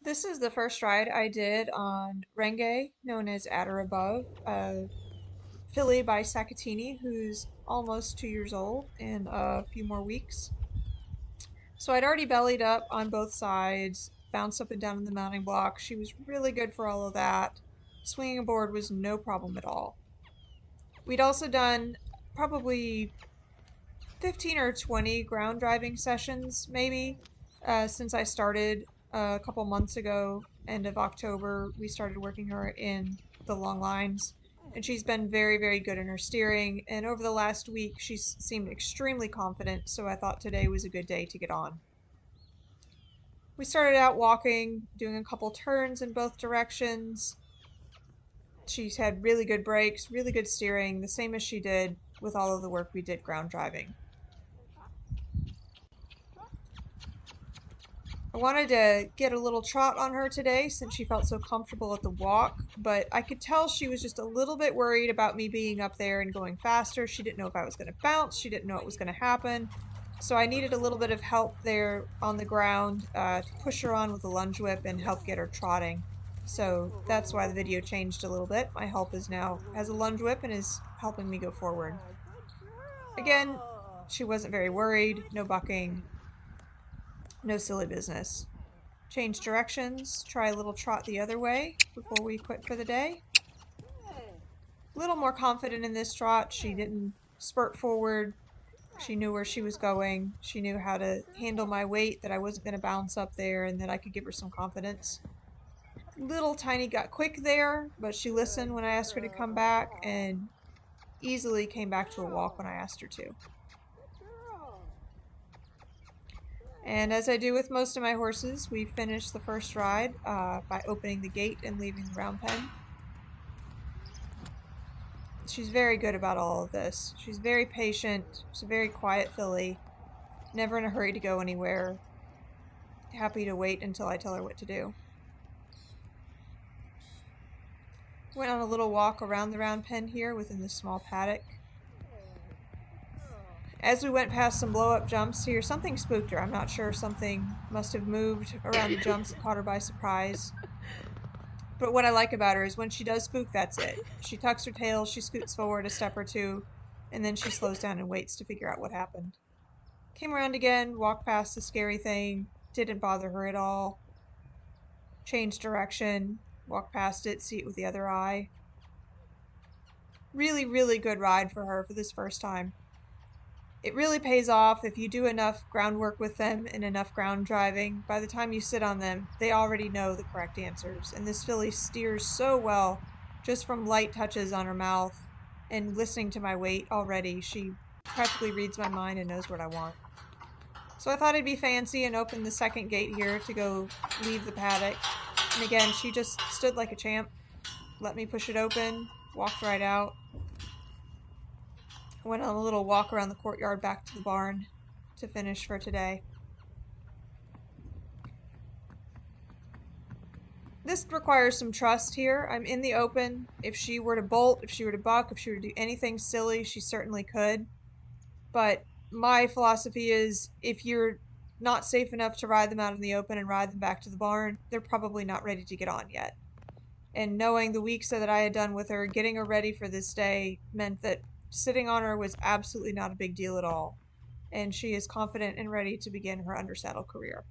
This is the first ride I did on Renge, known as At or Above, a filly by Saketini, who's almost 2 years old in a few more weeks. So I'd already bellied up on both sides, bounced up and down in the mounting block. She was really good for all of that. Swinging aboard was no problem at all. We'd also done probably 15 or 20 ground driving sessions, maybe, since I started a couple months ago. End of October, we started working her in the long lines, and she's been very, very good in her steering. And over the last week, she's seemed extremely confident, so I thought today was a good day to get on. We started out walking, doing a couple turns in both directions. She's had really good brakes, really good steering, the same as she did with all of the work we did ground driving. I wanted to get a little trot on her today since she felt so comfortable at the walk, but I could tell she was just a little bit worried about me being up there and going faster. She didn't know if I was going to bounce. She didn't know what was going to happen. So I needed a little bit of help there on the ground to push her on with the lunge whip and help get her trotting. So that's why the video changed a little bit. My help is now has a lunge whip and is helping me go forward. Again, she wasn't very worried. No bucking. No silly business. Change directions, try a little trot the other way before we quit for the day. A little more confident in this trot. She didn't spurt forward. She knew where she was going. She knew how to handle my weight, that I wasn't going to bounce up there, and that I could give her some confidence. Little tiny got quick there, but she listened when I asked her to come back and easily came back to a walk when I asked her to. And as I do with most of my horses, we finished the first ride by opening the gate and leaving the round pen. She's very good about all of this. She's very patient. She's a very quiet filly. Never in a hurry to go anywhere. Happy to wait until I tell her what to do. Went on a little walk around the round pen here within the small paddock. As we went past some blow-up jumps here, something spooked her. I'm not sure. Something must have moved around the jumps and caught her by surprise. But what I like about her is when she does spook, that's it. She tucks her tail, she scoots forward a step or two, and then she slows down and waits to figure out what happened. Came around again, walked past the scary thing, didn't bother her at all. Changed direction, walked past it, see it with the other eye. Really, really good ride for her for this first time. It really pays off if you do enough groundwork with them and enough ground driving. By the time you sit on them, they already know the correct answers. And this filly steers so well just from light touches on her mouth and listening to my weight already. She practically reads my mind and knows what I want. So I thought I'd be fancy and open the second gate here to go leave the paddock. And again, she just stood like a champ, let me push it open, walked right out. Went on a little walk around the courtyard back to the barn to finish for today. This requires some trust here. I'm in the open. If she were to bolt, if she were to buck, if she were to do anything silly, she certainly could. But my philosophy is if you're not safe enough to ride them out in the open and ride them back to the barn, they're probably not ready to get on yet. And knowing the weeks that I had done with her, getting her ready for this day meant that sitting on her was absolutely not a big deal at all. And she is confident and ready to begin her undersaddle career.